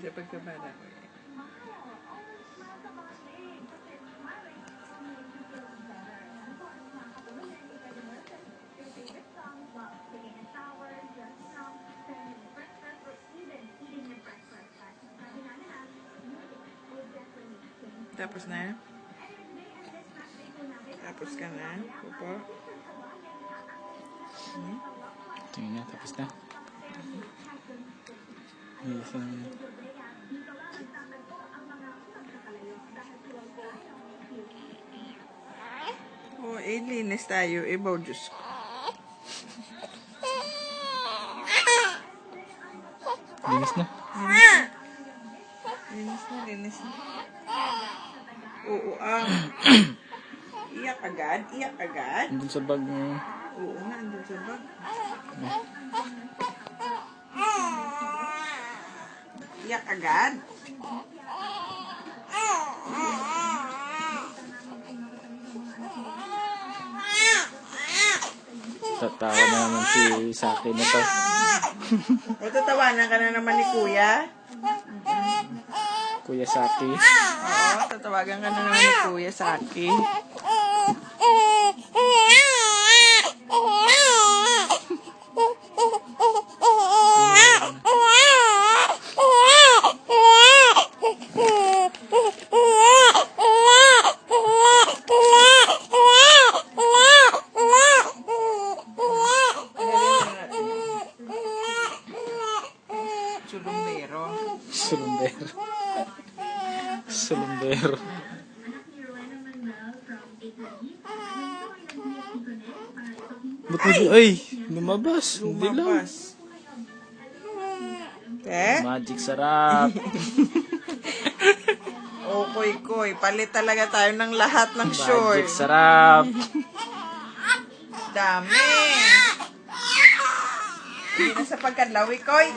sa pagkabata ko. Tapos na? Tapos ka na? Pupo? Tingin na, tapos na. Oh, linis tayo. Ibaw, Diyos ko. Linis na. Linis na. Oo, iyak agad? Andun sa bag mo. Oo nga, andun sa bag. Iyak agad? Tatawa na naman si Saki na to. O, tatawanan ka na naman ni Kuya? Kuya Saki. Oo, tatawagan ka na naman ni Kuya Saki. Sulumbero. Sulumbero. Sulumbero. Ba't ay! Lumabas. Hindi lang. Lumabas. Magic sarap. O, koy. Palit talaga tayo ng lahat ng Magic short. sarap. Dami. Hindi na sa pagkadlawi, koy.